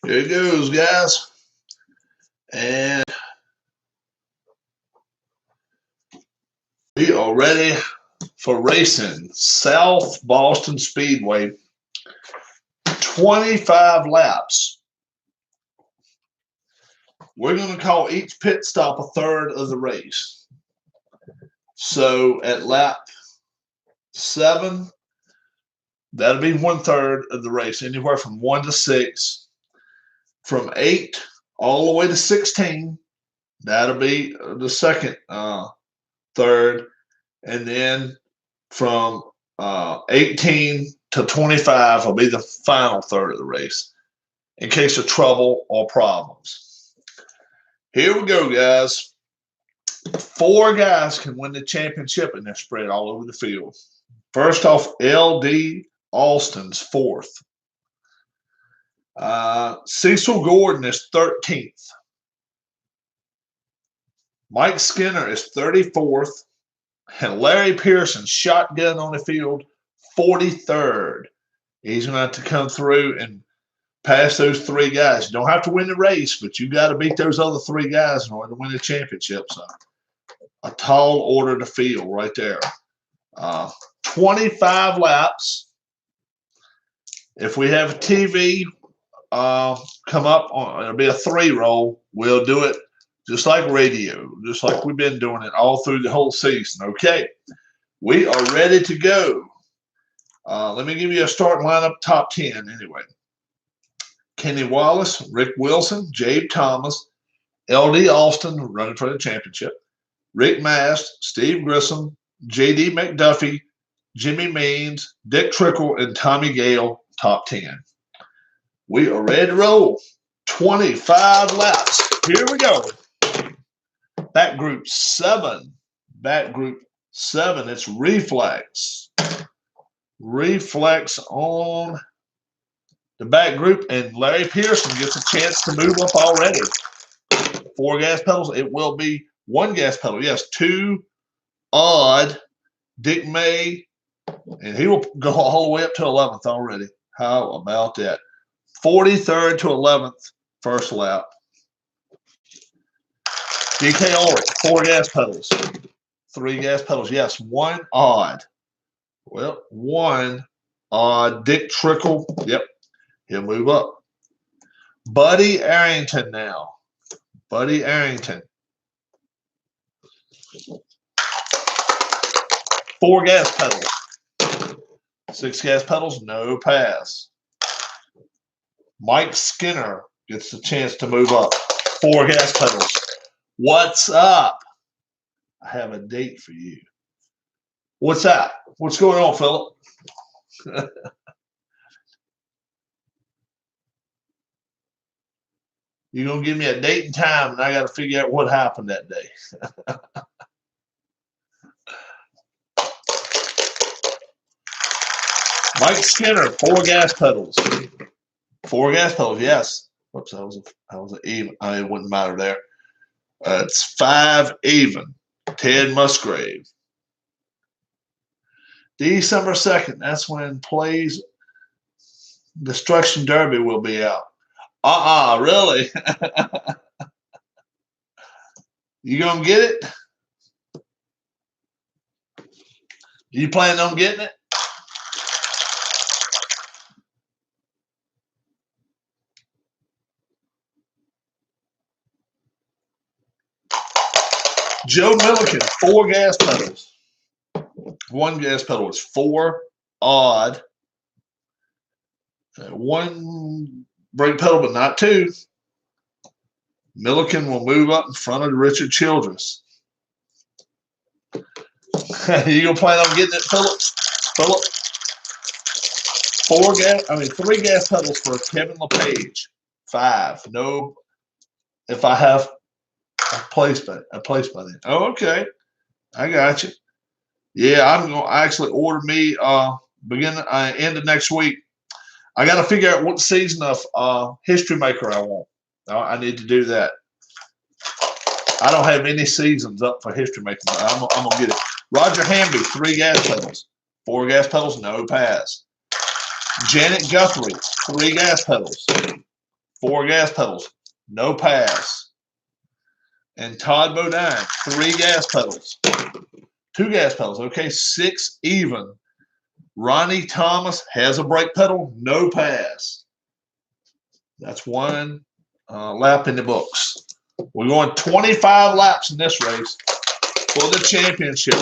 Here it goes, guys. And we are ready for racing. South Boston Speedway. 25 laps. We're going to call each pit stop a third of the race. So at lap 7, that'll be 1/3 of the race, anywhere from 1 to 6. From 8 all the way to 16, that'll be the second third. And then from 18 to 25 will be the final third of the race, in case of trouble or problems. Here we go, guys. 4 guys can win the championship, and they're spread all over the field. First off, L.D. Austin's 4th. Cecil Gordon is 13th. Mike Skinner is 34th. And Larry Pearson, shotgun on the field, 43rd. He's going to have to come through and pass those 3 guys. You don't have to win the race, but you got to beat those other 3 guys in order to win the championship. So a tall order to field right there. 25 laps. If we have a TV come up, it'll be a 3-roll. We'll do it just like radio, just like we've been doing it all through the whole season. Okay, we are ready to go. Let me give you a starting lineup, top 10 anyway. Kenny Wallace, Rick Wilson, Jabe Thomas, L.D. Austin running for the championship, Rick Mast, Steve Grissom, J.D. McDuffie, Jimmy Means, Dick Trickle, and Tommy Gale, top 10. We are ready to roll. 25 laps. Here we go. Back group 7. Back group 7. It's Reflex. Reflex on the back group, and Larry Pearson gets a chance to move up already. 4 gas pedals. It will be 1 gas pedal. Yes, 2 odd. Dick May, and he will go all the way up to 11th already. How about that? 43rd to 11th, first lap. DK Ulrich, 4 gas pedals. 3 gas pedals. Yes, 1 odd. Well, 1 odd. Dick Trickle, yep, he'll move up. Buddy Arrington now. Buddy Arrington. 4 gas pedals. 6 gas pedals, no pass. Mike Skinner gets the chance to move up. 4 gas pedals. What's up? I have a date for you. What's that? What's going on, Philip? You're going to give me a date and time, and I got to figure out what happened that day. Mike Skinner, 4 gas pedals. 4 gas pedals, yes. Whoops, that was an even. It wouldn't matter there. It's 5 even. Ted Musgrave. December 2nd, that's when Plays Destruction Derby will be out. Really? You gonna get it? You planning on getting it? Joe Milliken, 4 gas pedals. 1 gas pedal is 4 odd. 1 brake pedal, but not 2. Milliken will move up in front of Richard Childress. You gonna plan on getting it, Philip? Philip? 3 gas pedals for Kevin LePage. 5. No. If I have a placement in. Oh, okay. I got you. Yeah, I'm going to actually order me end of next week. I got to figure out what season of History Maker I want. I need to do that. I don't have any seasons up for History Maker, but I'm going to get it. Roger Hamby, 3 gas pedals. 4 gas pedals, no pass. Janet Guthrie, 3 gas pedals. 4 gas pedals, no pass. And Todd Bodine, 3 gas pedals, 2 gas pedals. Okay, 6 even. Ronnie Thomas has a brake pedal, no pass. That's 1 lap in the books. We're going 25 laps in this race for the championship.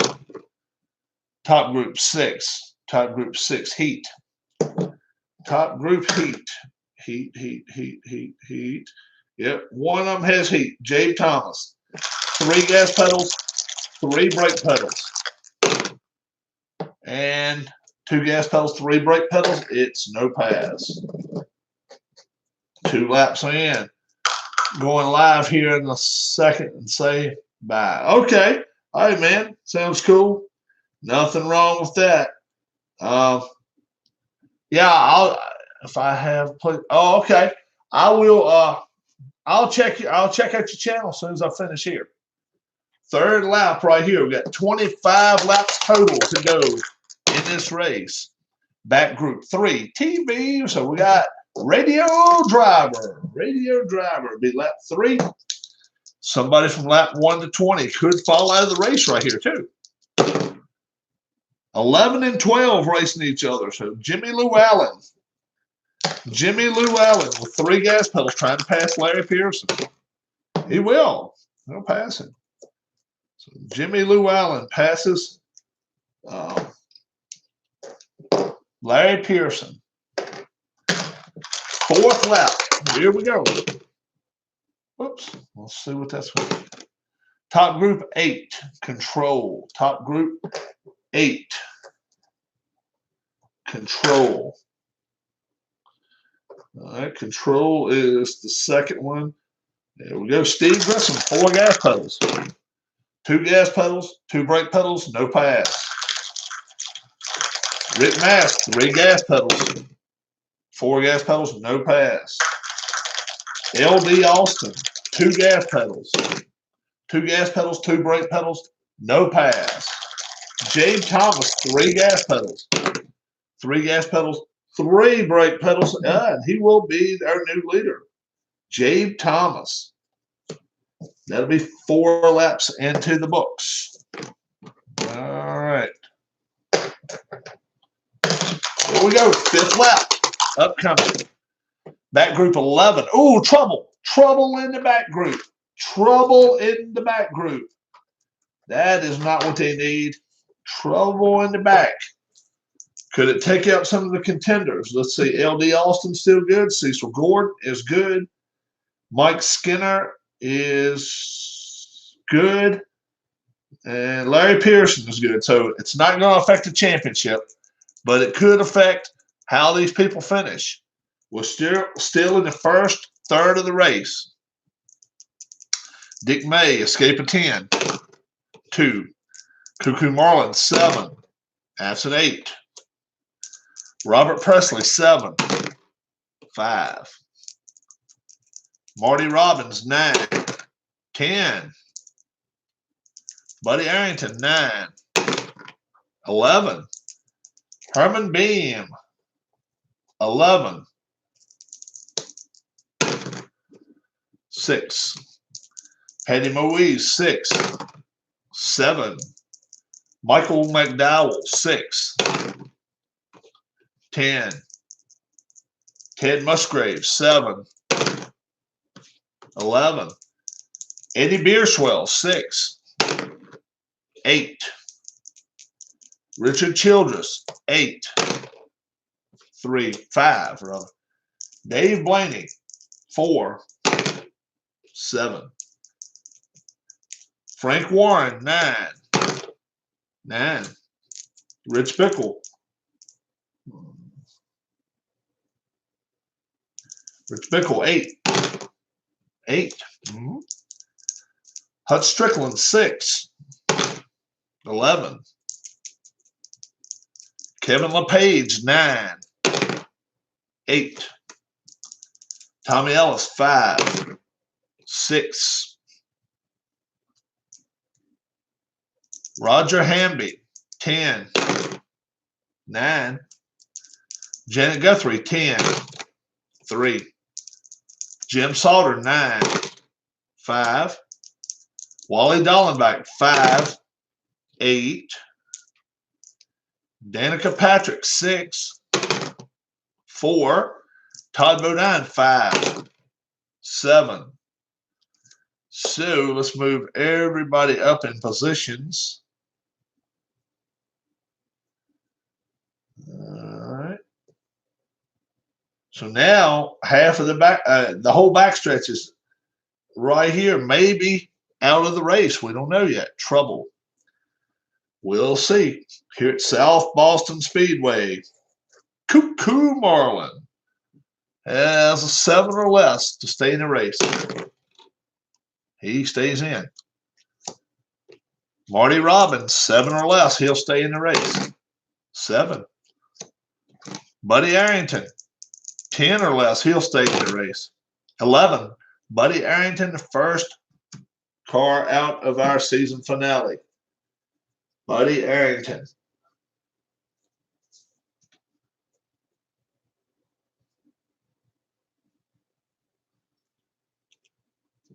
Top group 6. Top group 6 heat. Top group heat. Heat. Yep, one of them has heat. Jabe Thomas. 3 gas pedals, 3 brake pedals. And 2 gas pedals, 3 brake pedals. It's no pass. 2 laps in. Going live here in a second and say bye. Okay. All right, man. Sounds cool. Nothing wrong with that. Yeah, if I have played. Oh, okay. I will. I'll check out your channel as soon as I finish here. 3rd lap right here. We got 25 laps total to go in this race. Back group 3 TV. So we got Radio Driver. Radio Driver be lap 3. Somebody from lap 1 to 20 could fall out of the race right here too. 11 and 12 racing each other. So Jimmy Lou Allen. Jimmy Lou Allen with 3 gas pedals trying to pass Larry Pearson. He will. He'll pass him. So Jimmy Lou Allen passes Larry Pearson. 4th lap. Here we go. Whoops. Let's see what that's for. Top group 8. Control. Top group 8. Control. All right. Control is the 2nd one. There we go. Steve Grissom, 4 gas pedals. 2 gas pedals, 2 brake pedals, no pass. Rick Mask, 3 gas pedals. 4 gas pedals, no pass. LD Austin, 2 gas pedals. 2 gas pedals, 2 brake pedals, no pass. Jabe Thomas, 3 gas pedals. 3 gas pedals, 3 brake pedals, and he will be our new leader. Jabe Thomas. That'll be 4 laps into the books. All right. Here we go. 5th lap. Upcoming. Back group 11. Oh, trouble. Trouble in the back group. Trouble in the back group. That is not what they need. Trouble in the back. Could it take out some of the contenders? Let's see. LD Austin still good. Cecil Gordon is good. Mike Skinner is good. And Larry Pearson is good. So it's not going to affect the championship, but it could affect how these people finish. We're still in the first third of the race. Dick May, escape of 10. 2. Cuckoo Marlin, 7. Absent 8. Robert Presley, 7. 5. Marty Robbins, 9. 10. Buddy Arrington, 9. 11. Herman Beam, 11. 6. Patty Moise, 6. 7. Michael McDowell, 6. 10. Ted Musgrave, 7. 11. Eddie Beerswell, 6. 8. Richard Childress, 8. 5, rather. Dave Blaney, 4. 7. Frank Warren, 9. 9. Rich Bickle. Rich Bickle, 8. 8. Mm-hmm. Hutch Strickland, 6. 11. Kevin LePage, 9. 8. Tommy Ellis, 5. 6. Roger Hamby, 10. 9. Janet Guthrie, 10. 3. Jim Salter, 9. 5. Wally Dallenbach, 5. 8. Danica Patrick, 6. 4. Todd Bodine, 5. 7. So let's move everybody up in positions. All right. So now half of the back, the whole backstretch is right here, maybe out of the race. We don't know yet. Trouble. We'll see. Here at South Boston Speedway, Cuckoo Marlin has a 7 or less to stay in the race. He stays in. Marty Robbins, 7 or less, he'll stay in the race. 7. Buddy Arrington, 10 or less, he'll stay in the race. 11. Buddy Arrington, the first car out of our season finale. Buddy Arrington.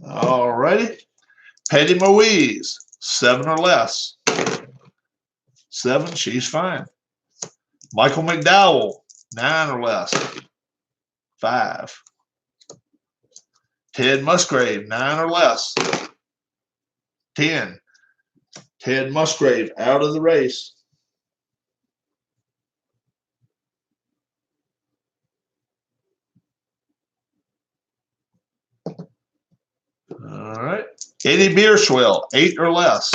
All righty. Patty Moise, 7 or less. 7, she's fine. Michael McDowell, 9 or less. 5. Ted Musgrave, 9 or less. 10. Ted Musgrave out of the race. All right. Eddie Bierswell, 8 or less.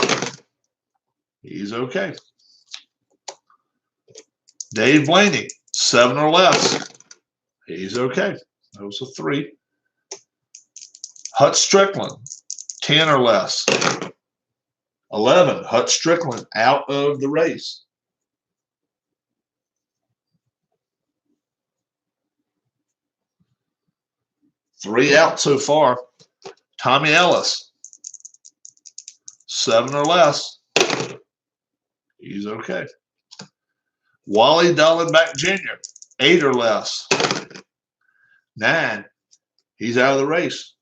He's okay. Dave Blaney, 7 or less. He's okay. Those are 3. Hut Strickland, 10 or less. 11. Hut Strickland out of the race. Three out so far. Tommy Ellis, 7 or less. He's okay. Wally Dallenbach Jr., 8 or less. 9. He's out of the race.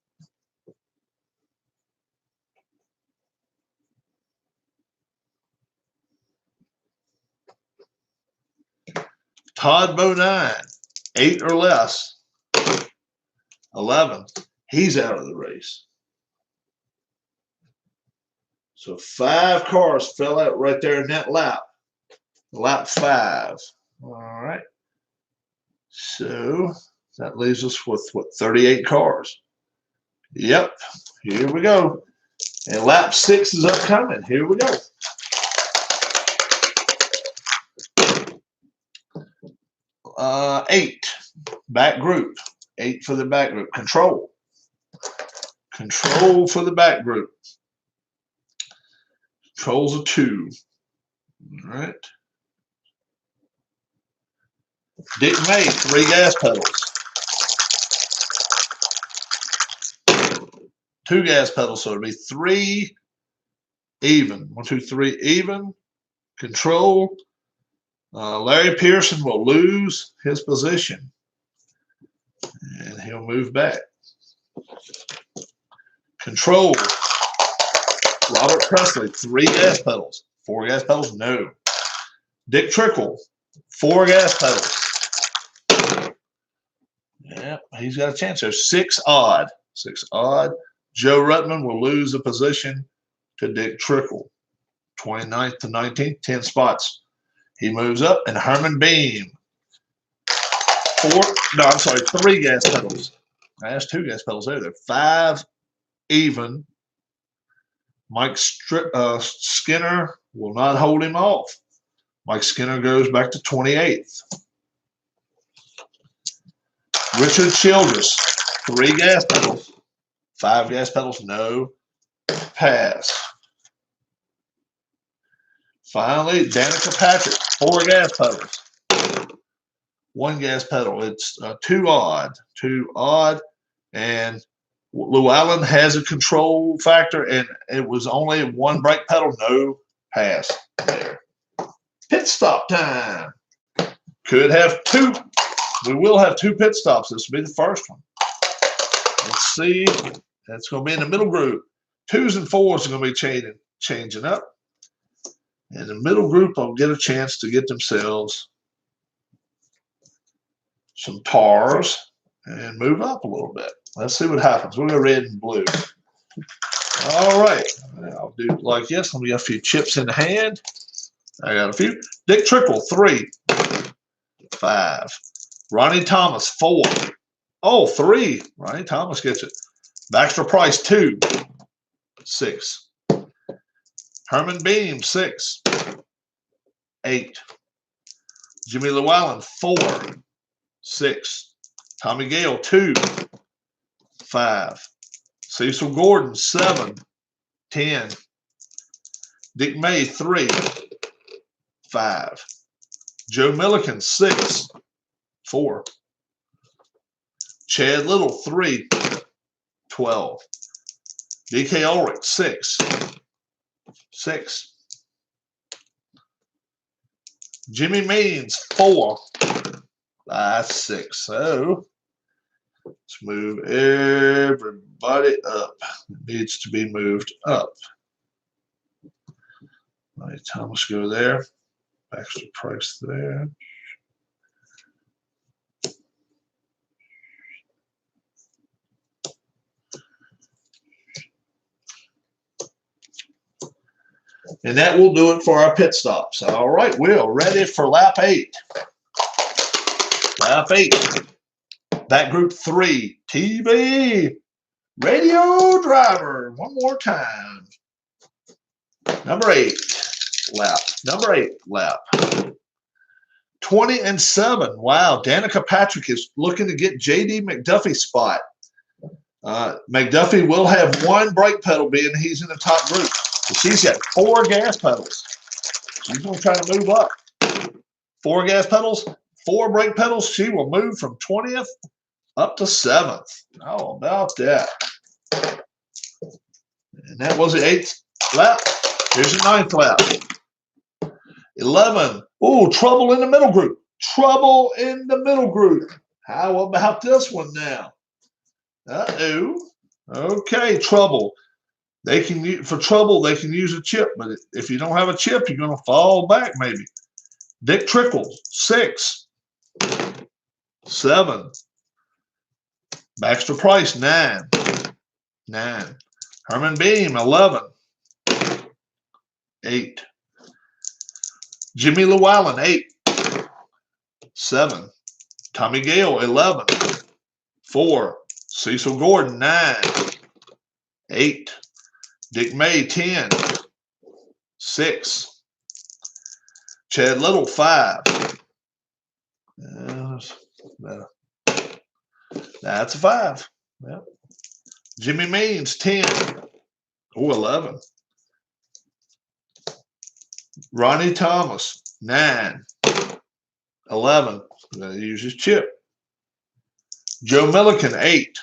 Todd Bodine, 8 or less. 11. He's out of the race. So 5 cars fell out right there in that lap. Lap 5. All right. So that leaves us with, what, 38 cars? Yep. Here we go. And lap 6 is upcoming. Here we go. Eight. Back group. 8 for the back group. Control. Control for the back group. Control's a 2. All right. Dick May, 3 gas pedals. 2 gas pedals, so it'll be 3 even. 1, 2, 3 even. Control. Larry Pearson will lose his position. And he'll move back. Control. Robert Presley, 3 gas pedals. 4 gas pedals? No. Dick Trickle, 4 gas pedals. Yep, he's got a chance. There's 6 odd. 6 odd. Joe Rutman will lose a position to Dick Trickle. 29th to 19th, 10 spots. He moves up. And Herman Beam, 3 gas pedals. That's 2 gas pedals there. They're 5 even. Mike Skinner will not hold him off. Mike Skinner goes back to 28th. Richard Childress, 3 gas pedals. 5 gas pedals, no. Pass. Finally, Danica Patrick, 4 gas pedals. 1 gas pedal. It's 2 odd. 2 odd. And Lou Allen has a control factor, and it was only 1 brake pedal, no pass there. Pit stop time. Could have 2. We will have 2 pit stops. This will be the first one. Let's see. That's going to be in the middle group. 2s and 4s are going to be changing up. And the middle group will get a chance to get themselves some pars and move up a little bit. Let's see what happens. We'll go red and blue. All right. I'll do like this. Let me get a few chips in the hand. I got a few. Dick Trickle, 3. 5. Ronnie Thomas, 4. Oh, 3. Ronnie Thomas gets it. Baxter Price, 2. 6. Herman Beam, 6. 8. Jimmy Llewellyn, 4. 6. Tommy Gale, 2. 5. Cecil Gordon, 7. 10. Dick May, 3. 5. Joe Milliken, 6. 4. Chad Little, 3. 12. DK Ulrich, 6. 6. Jimmy Means, 4. That's 6. So let's move everybody up. It needs to be moved up. All right, Thomas go there. Baxter Price there. And that will do it for our pit stops. All right, Will, ready for lap 8. Lap 8. That group 3, TV, radio driver. One more time. Number 8 lap. Number 8 lap. 20 and 7. Wow, Danica Patrick is looking to get J.D. McDuffie's spot. McDuffie will have 1 brake pedal being he's in the top group. So she's got 4 gas pedals. She's going to try to move up. 4 gas pedals, 4 brake pedals. She will move from 20th up to 7th. How about that? And that was the 8th lap. Here's the 9th lap. 11. Oh, trouble in the middle group. Trouble in the middle group. How about this one now? Uh-oh. Okay, trouble. They can use, for trouble, they can use a chip, but if you don't have a chip, you're going to fall back maybe. Dick Trickle, 6. 7. Baxter Price, 9. 9. Herman Beam, 11. 8. Jimmy Llewellyn, 8. 7. Tommy Gale, 11. 4. Cecil Gordon, 9. 8. Dick May, 10. 6. Chad Little, 5. That's a 5. Yep. Jimmy Means, 10. Oh, 11. Ronnie Thomas, 9. 11. Going to use his chip. Joe Milliken, 8.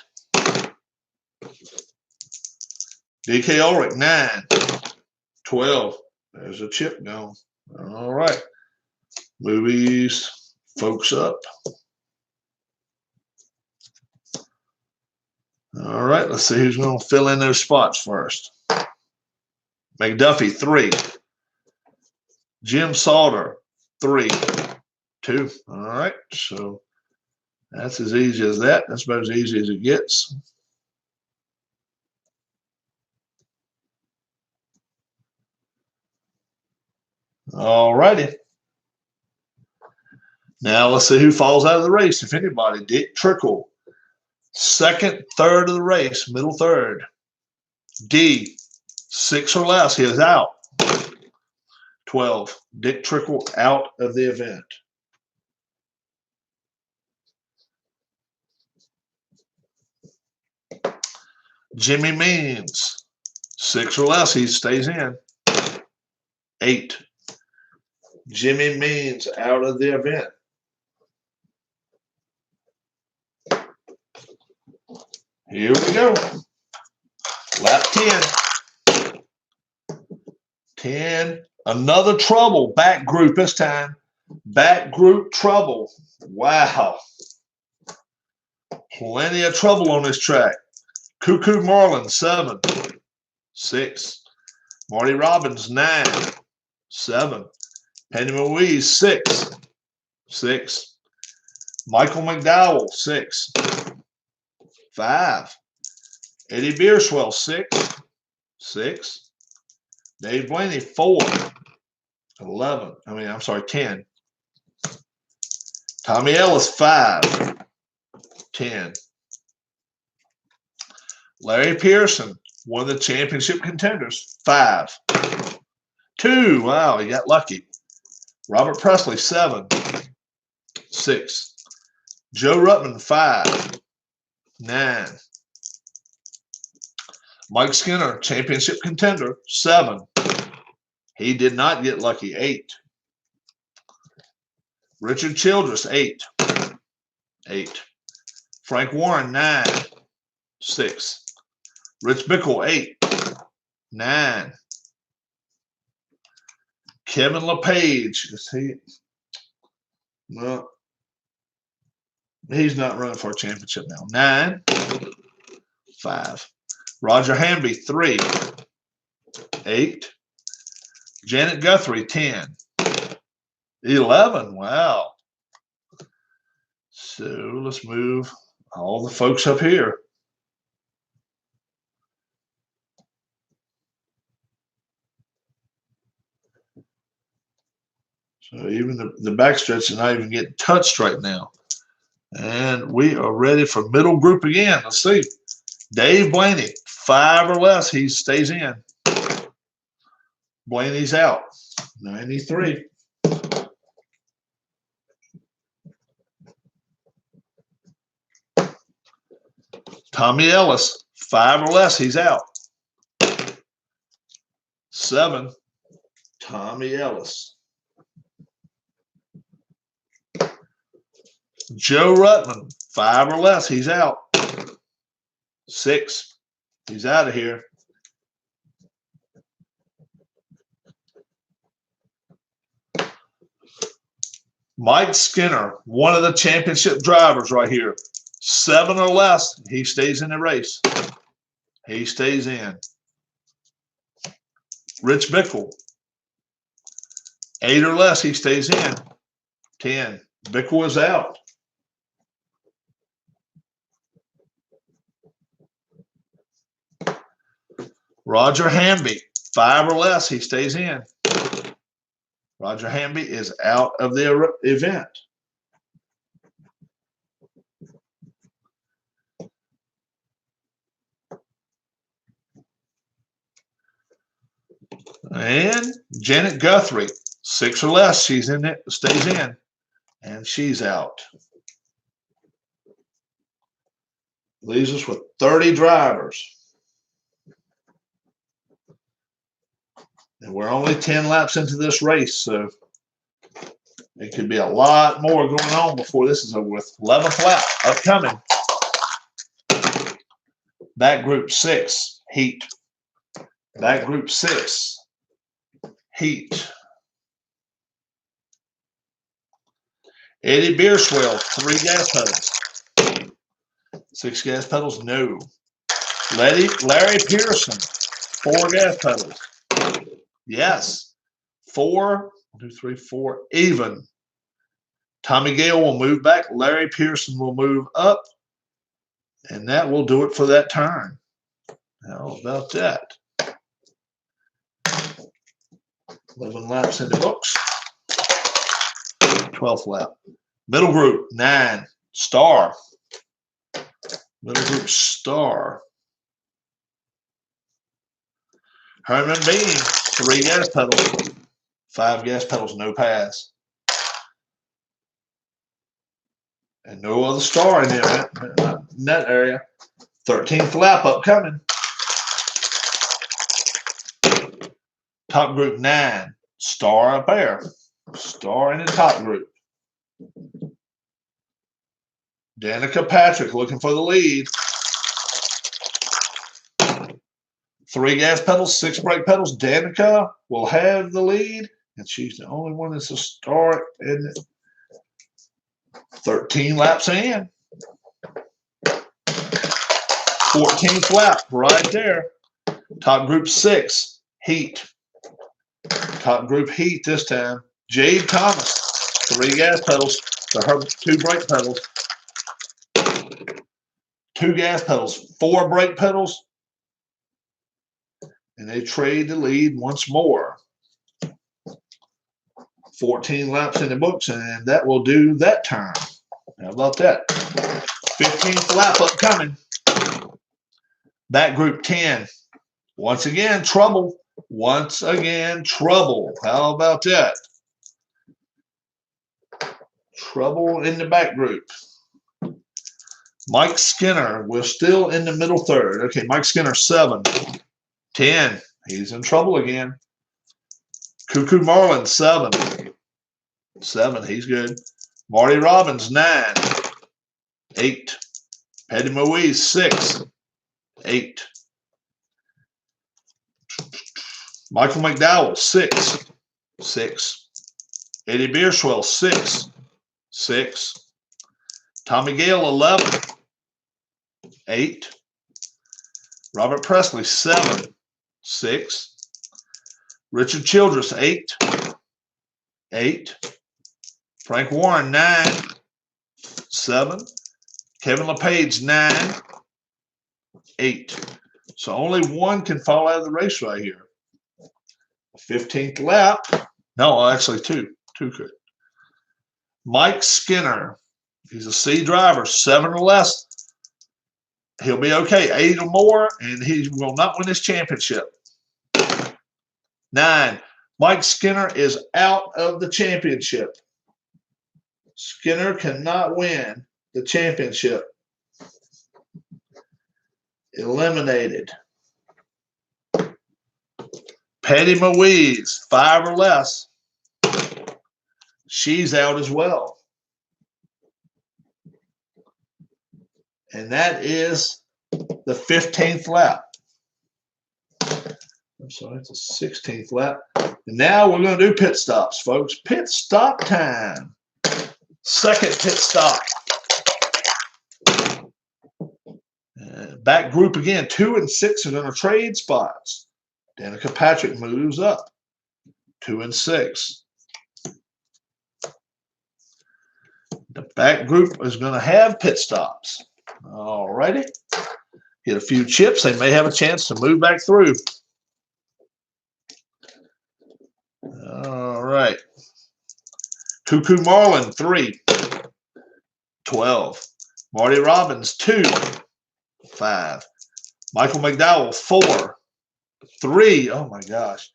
DK Ulrich, 9. 12. There's a chip going. All right. Move these folks up. All right. Let's see who's going to fill in those spots first. McDuffie, 3. Jim Sauter, 3. 2. All right. So that's as easy as that. That's about as easy as it gets. All righty. Now let's see who falls out of the race, if anybody. Dick Trickle, 2nd, 3rd of the race, middle 3rd. D, 6 or less, he is out. 12, Dick Trickle out of the event. Jimmy Means, 6 or less, he stays in. 8. Jimmy Means out of the event. Here we go. Lap 10. 10. Another trouble. Back group this time. Back group trouble. Wow. Plenty of trouble on this track. Cuckoo Marlin, 7. 6. Marty Robbins, 9. 7. Penny Louise, 6. 6. Michael McDowell, 6. 5. Eddie Beerswell, 6. 6. Dave Blaney, 4. 10. Tommy Ellis, 5. 10. Larry Pearson, one of the championship contenders, 5. 2. Wow, he got lucky. Robert Presley, 7. 6. Joe Ruttman, 5. 9. Mike Skinner, championship contender, 7. He did not get lucky, 8. Richard Childress, 8. 8. Frank Warren, 9. 6. Rich Bickle, 8. 9. Kevin LePage, is he? Well, he's not running for a championship now. 9. 5. Roger Hamby, 3. 8. Janet Guthrie, 10. 11. Wow. So let's move all the folks up here. So even the backstretch is not even getting touched right now. And we are ready for middle group again. Let's see. Dave Blaney, 5 or less, he stays in. Blaney's out, 93. Tommy Ellis, 5 or less, he's out. 7, Tommy Ellis. Joe Ruttman, 5 or less, he's out. 6, he's out of here. Mike Skinner, one of the championship drivers right here. 7 or less, he stays in the race. He stays in. Rich Bickle, 8 or less, he stays in. 10. Bickle is out. Roger Hamby, 5 or less, he stays in. Roger Hamby is out of the event. And Janet Guthrie, 6 or less, she's in it, stays in, and she's out. Leaves us with 30 drivers. And we're only 10 laps into this race, so it could be a lot more going on before this is over with. 11th lap upcoming. Back group 6, heat. Back group 6, heat. Eddie Beerswell, 3 gas pedals. 6 gas pedals, no. Larry Pearson, 4 gas pedals. Yes. 4, 1, 2, 3, 4, even. Tommy Gale will move back. Larry Pearson will move up. And that will do it for that turn. How about that? 11 laps in the books. 12th lap. Middle group, 9. Star. Middle group, Star. Herman Bean, 3 gas pedals. 5 gas pedals, no pass. And no other Star in there, in that area. 13th lap upcoming. Top group 9. Star up there. Star in the top group. Danica Patrick looking for the lead. 3 gas pedals, 6 brake pedals. Danica will have the lead, and she's the only one that's a start in 13 laps in. 14th lap right there. Top group 6, heat. Top group heat this time. Jade Thomas, 3 gas pedals to her 2 brake pedals. 2 gas pedals, 4 brake pedals. And they trade the lead once more. 14 laps in the books, and that will do that turn. How about that? 15th lap upcoming. Back group 10. Once again, trouble. Once again, trouble. How about that? Trouble in the back group. Mike Skinner, we're still in the middle third. Okay, Mike Skinner, 7. 10. He's in trouble again. Cuckoo Marlin, 7. 7, he's good. Marty Robbins, 9. 8. Patty Moise, 6. 8. Michael McDowell, 6. 6. Eddie Bierswell, 6. 6. Tommy Gale, 11. 8. Robert Presley, 7. 6. Richard Childress, 8. 8. Frank Warren, 9. 7. Kevin LePage, 9. 8. So only one can fall out of the race right here. 15th lap. No, actually 2. 2 could. Mike Skinner. He's a C driver, 7 or less. He'll be okay. 8 or more, and he will not win this championship. 9. Mike Skinner is out of the championship. Skinner cannot win the championship. Eliminated. Patty Moise, 5 or less. She's out as well. And that is the 15th lap. I'm sorry, it's the 16th lap. And now we're going to do pit stops, folks. Pit stop time. Second pit stop. Back group again. 2 and 6 are going to trade spots. Danica Patrick moves up. 2 and 6. The back group is going to have pit stops. All righty. Get a few chips. They may have a chance to move back through. All right. Cuckoo Marlin, 3. 12. Marty Robbins, 2. 5. Michael McDowell, 4. 3. Oh, my gosh.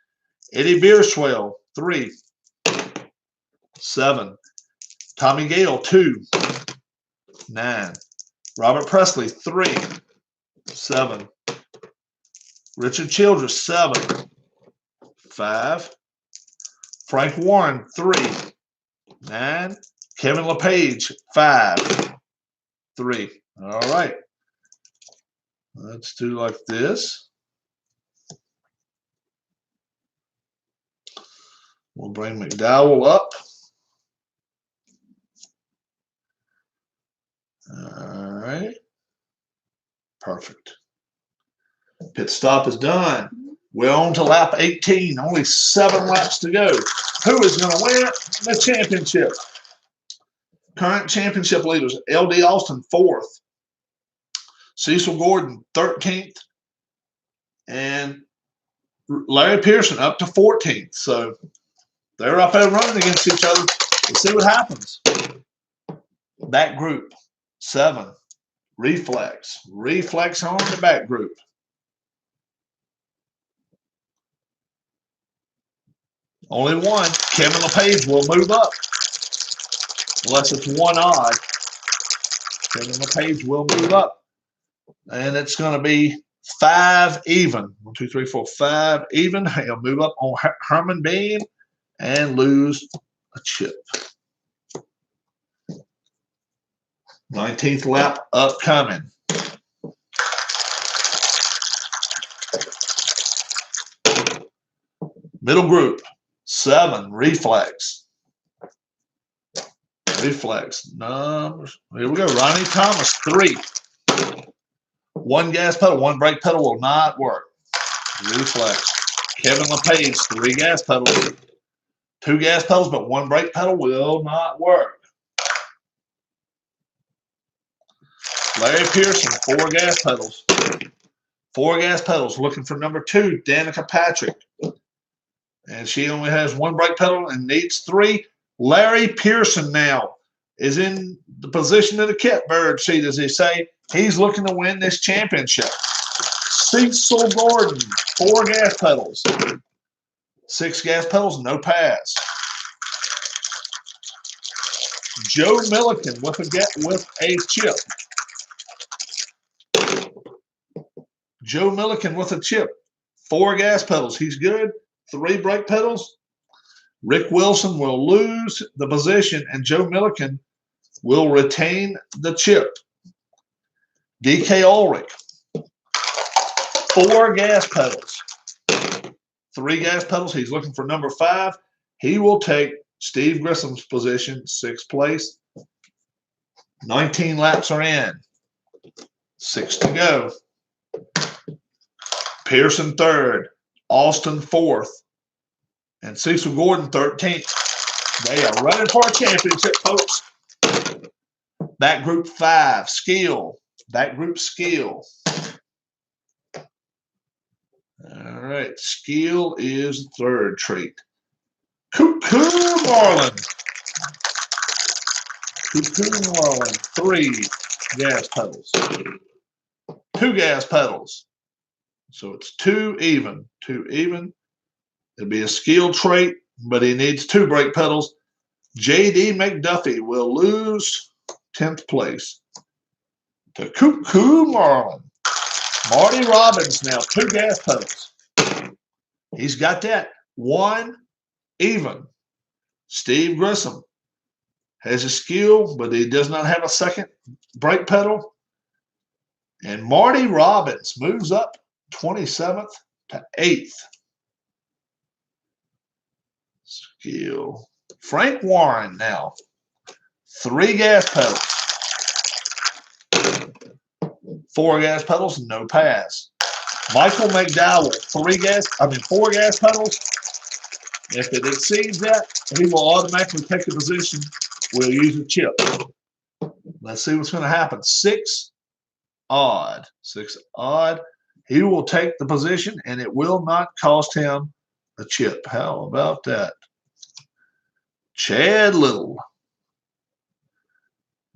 Eddie Bierswell, 3. 7. Tommy Gale, 2. 9. Robert Presley, 3. 7. Richard Childress, 7. 5. Frank Warren, 3. 9. Kevin LePage, 5. 3. All right. Let's do like this. We'll bring McDowell up. All right. Perfect. Pit stop is done. We're on to lap 18. Only 7 laps to go. Who is going to win the championship? Current championship leaders, L.D. Austin, 4th. Cecil Gordon, 13th. And Larry Pearson up to 14th. So they're up there running against each other. Let's see what happens. Back group, 7. Reflex. Reflex on the back group. Only one. Kevin LePage will move up. Unless it's 1 odd. Kevin LePage will move up. And it's going to be 5 even. 1, 2, 3, 4, 5 even. He'll move up on Herman Bean and lose a chip. 19th lap upcoming. Middle group, 7, reflex. Reflex numbers. Here we go. Ronnie Thomas, 3. One gas pedal, one brake pedal will not work. Reflex. Kevin LePage, 3 gas pedals. 2 gas pedals, but 1 brake pedal will not work. Larry Pearson, 4 gas pedals. 4 gas pedals. Looking for number 2, Danica Patrick. And she only has 1 brake pedal and needs 3. Larry Pearson now is in the position of the catbird seat, as they say. He's looking to win this championship. Cecil Gordon, 4 gas pedals. 6 gas pedals, no pass. Joe Milliken with a chip. Joe Milliken with a chip. 4 gas pedals. He's good. 3 brake pedals. Rick Wilson will lose the position, and Joe Milliken will retain the chip. DK Ulrich. 4 gas pedals. 3 gas pedals. He's looking for number 5. He will take Steve Grissom's position, 6th place. 19 laps are in. 6 to go. Pearson 3rd. Austin 4th. And Cecil Gordon 13th. They are running for a championship, folks. That group 5, skill. That group skill. All right, skill is 3rd treat. Cuckoo Marlin. Cuckoo Marlin, 3 gas pedals. 2 gas pedals. So it's 2 even. 2 even. It'll be a skill trait, but he needs 2 brake pedals. J.D. McDuffie will lose 10th place to Cuckoo Marlin. Marty Robbins now, 2 gas pedals. He's got that. 1 even. Steve Grissom has a skill, but he does not have a 2nd brake pedal. And Marty Robbins moves up 27th to 8th. Skill. Frank Warren now. 3 gas pedals. 4 gas pedals, no pass. Michael McDowell, 4 gas pedals. If it exceeds that, he will automatically take the position. We'll use a chip. Let's see what's going to happen. 6 odd. 6 odd. He will take the position, and it will not cost him a chip. How about that? Chad Little.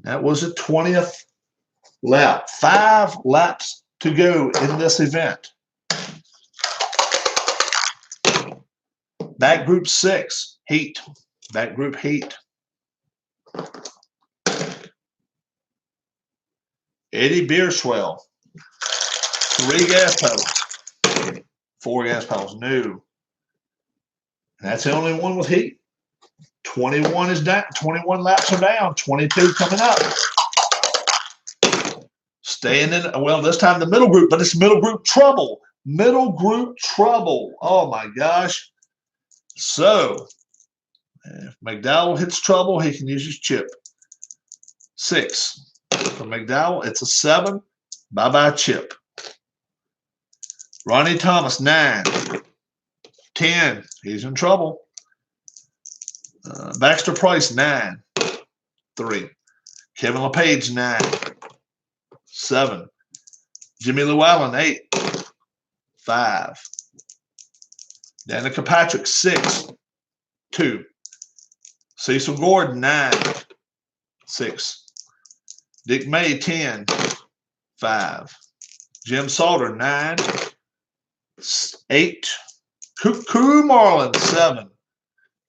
That was the 20th lap. 5 laps to go in this event. That group 6, heat. That group heat. Eddie Beerswell. 3 gas pedals. 4 gas pedals, new. And that's the only one with heat. 21 is down. 21 laps are down. 22 coming up. Staying in, well, this time the middle group, but it's middle group trouble. Middle group trouble. Oh, my gosh. So, if McDowell hits trouble, he can use his chip. 6. For McDowell, it's a 7. Bye-bye chip. Ronnie Thomas, 9. 10. He's in trouble. Baxter Price, 9. 3. Kevin LePage, 9. 7. Jimmy Llewellyn, 8. 5. Danica Patrick, 6. 2. Cecil Gordon, 9. 6. Dick May, 10. 5. Jim Salter, 9. 8. Cuckoo Marlin, 7.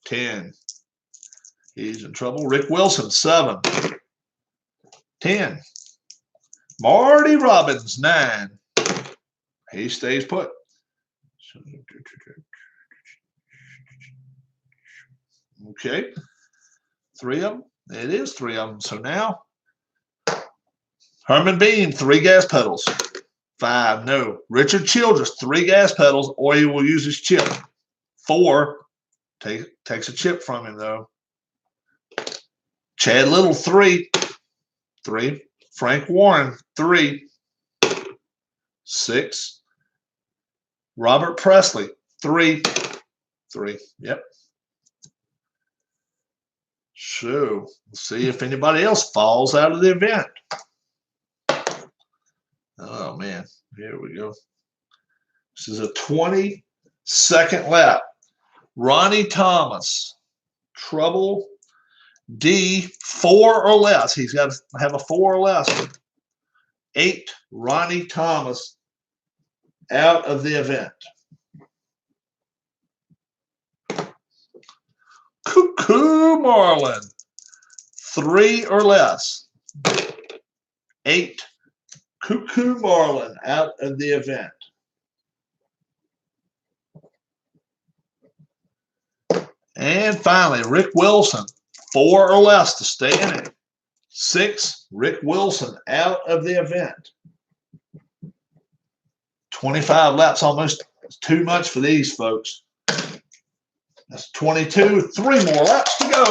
10. He's in trouble. Rick Wilson, 7. 10. Marty Robbins, 9. He stays put. Okay. 3 of them. It is 3 of them. So now, Herman Bean, 3 gas pedals. 5, no. Richard Childress, 3 gas pedals, or he will use his chip. 4, takes a chip from him, though. Chad Little, 3. 3. Frank Warren, 3. 6. Robert Presley, 3. 3. Yep. So, let's see if anybody else falls out of the event. Oh, man. Here we go. This is a 22nd lap. Ronnie Thomas, trouble D, 4 or less. He's got to have a 4 or less. 8, Ronnie Thomas out of the event. Cuckoo Marlin, 3 or less. 8, Cuckoo Marlin out of the event. And finally, Rick Wilson, 4 or less to stay in it. 6, Rick Wilson out of the event. 25 laps, almost too much for these folks. That's 22, 3 more laps to go.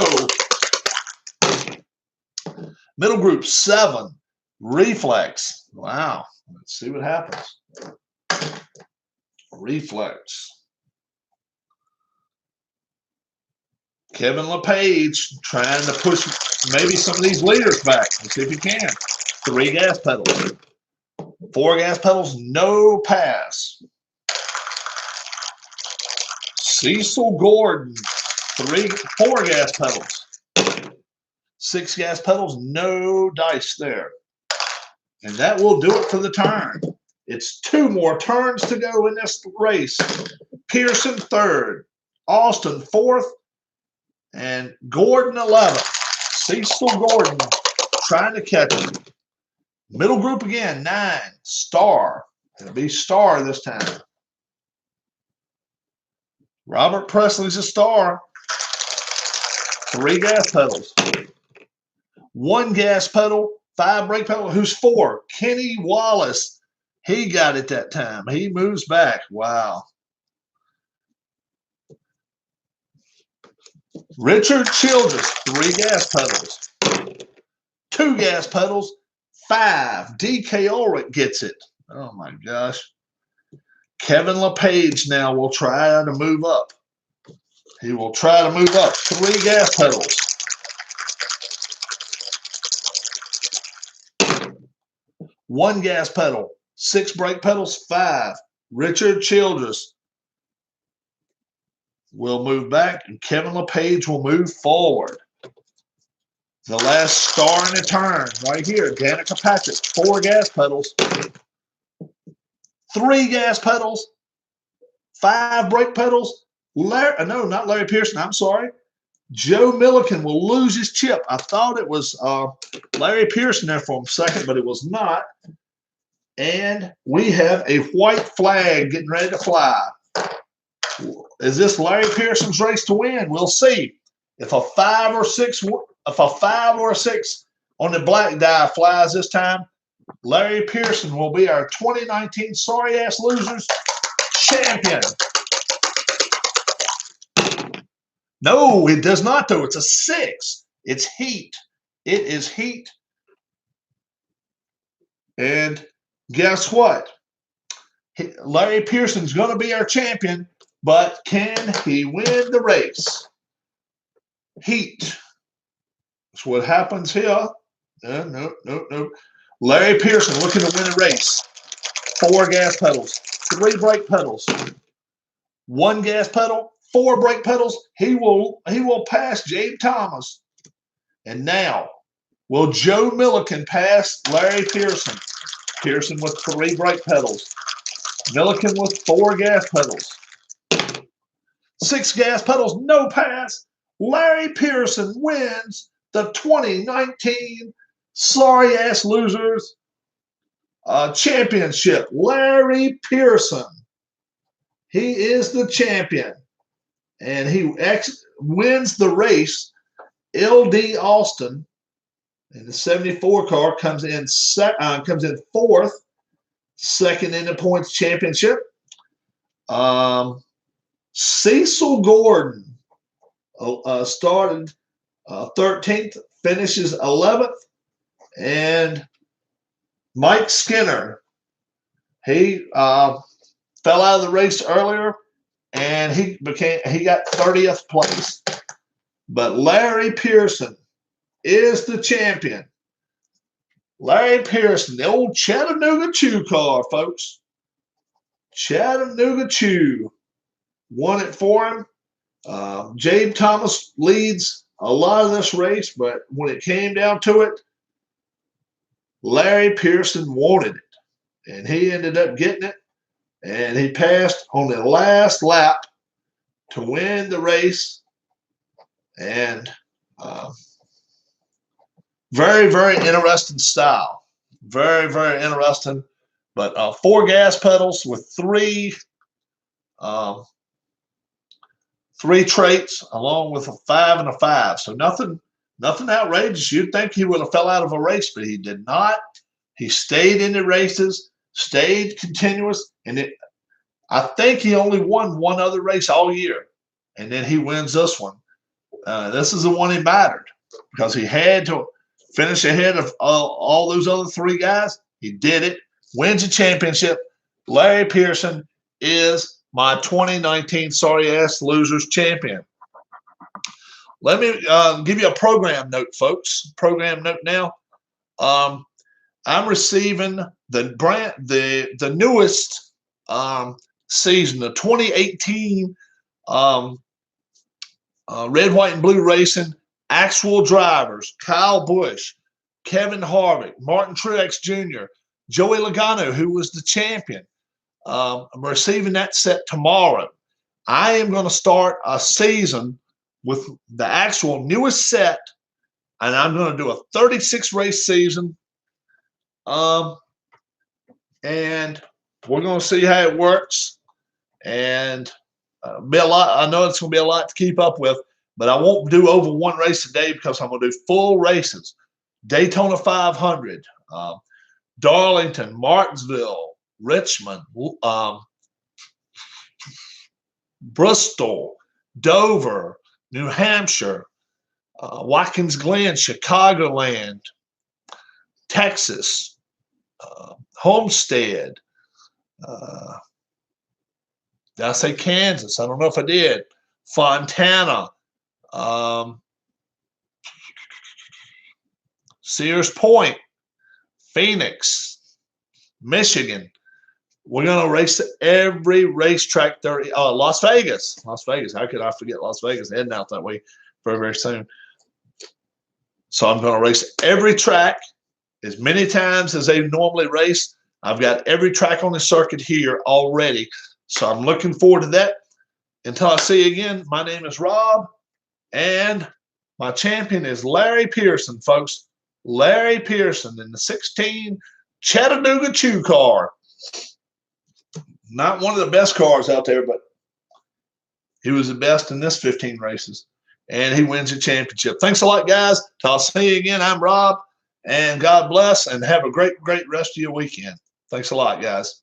Middle group 7, Reflex. Wow, let's see what happens. Reflex. Kevin LePage trying to push maybe some of these leaders back. Let's see if he can. 3 gas pedals. 4 gas pedals, no pass. Cecil Gordon, 4 gas pedals. 6 gas pedals, no dice there. And that will do it for the turn. It's 2 more turns to go in this race. Pearson 3rd, Austin 4th, and Gordon 11th. Cecil Gordon trying to catch him. Middle group again, 9, Star. It'll be Star this time. Robert Presley's a star. 3 gas pedals. 1 gas pedal, 5 brake pedal. Who's 4? Kenny Wallace. He got it that time. He moves back. Wow. Richard Childress, 3 gas pedals. 2 gas pedals, 5. DK Ulrich gets it. Oh my gosh. Kevin LePage now will try to move up. He will try to move up. 3 gas pedals. 1 gas pedal, 6 brake pedals, 5. Richard Childress will move back, and Kevin LePage will move forward. The last star in the turn right here, Danica Patrick, 4 gas pedals, 3 gas pedals, 5 brake pedals. No, not Larry Pearson, I'm sorry. Joe Milliken will lose his chip. I thought it was Larry Pearson there for a second, but it was not. And we have a white flag getting ready to fly. Is this Larry Pearson's race to win? We'll see. If a 5 or 6 on the black die flies this time, Larry Pearson will be our 2019 Sorry Ass Losers champion. No, it does not, though. It's a 6. It's heat. It is heat. And guess what? Larry Pearson's going to be our champion, but can he win the race? Heat. That's what happens here. No. Larry Pearson looking to win a race. 4 gas pedals, 3 brake pedals, 1 gas pedal, 4 brake pedals. He will pass Jabe Thomas. And now, will Joe Milliken pass Larry Pearson? Pearson with 3 brake pedals. Milliken with 4 gas pedals. 6 gas pedals, no pass. Larry Pearson wins the 2019 Sorry Ass Losers championship. Larry Pearson. He is the champion. And he wins the race. LD Austin in the 74 car comes in 4th, 2nd in the points championship. Cecil Gordon started 13th, finishes 11th, and Mike Skinner, He fell out of the race earlier, and he got 30th place. But Larry Pearson is the champion. Larry Pearson, the old Chattanooga Chew car, folks. Chattanooga Chew won it for him. Jabe Thomas leads a lot of this race, but when it came down to it, Larry Pearson wanted it, and he ended up getting it, and he passed on the last lap to win the race. And very, very interesting style. Very, very interesting. But 4 gas pedals with 3 traits, along with a 5 and a 5. So nothing outrageous. You'd think he would have fell out of a race, but he did not. He stayed in the races, stayed continuous, and I think he only won one other race all year, and then he wins this one. This is the one he mattered because he had to finish ahead of all those other 3 guys. He did it. Wins a championship. Larry Pearson is my 2019 Sorry Ass Losers champion. Let me give you a program note, folks. Program note now. I'm receiving the newest season, the 2018 Red, White, and Blue Racing actual drivers: Kyle Busch, Kevin Harvick, Martin Truex Jr., Joey Logano, who was the champion. I'm receiving that set tomorrow. I am going to start a season with the actual newest set, and I'm going to do a 36 race season. And we're going to see how it works. And be a lot. I know it's going to be a lot to keep up with, but I won't do over 1 race a day because I'm going to do full races. Daytona 500, Darlington, Martinsville, Richmond, Bristol, Dover, New Hampshire, Watkins Glen, Chicagoland, Texas, Homestead. Did I say Kansas? I don't know if I did. Fontana, Sears Point, Phoenix, Michigan. We're going to race every racetrack. Las Vegas. Las Vegas. How could I forget Las Vegas? Heading out that way very, very soon. So I'm going to race every track as many times as they normally race. I've got every track on the circuit here already. So I'm looking forward to that. Until I see you again, my name is Rob, and my champion is Larry Pearson, folks. Larry Pearson in the 16 Chattanooga Chew car. Not one of the best cars out there, but he was the best in this 15 races, and he wins the championship. Thanks a lot, guys. Till I'll see you again, I'm Rob, and God bless, and have a great, great rest of your weekend. Thanks a lot, guys.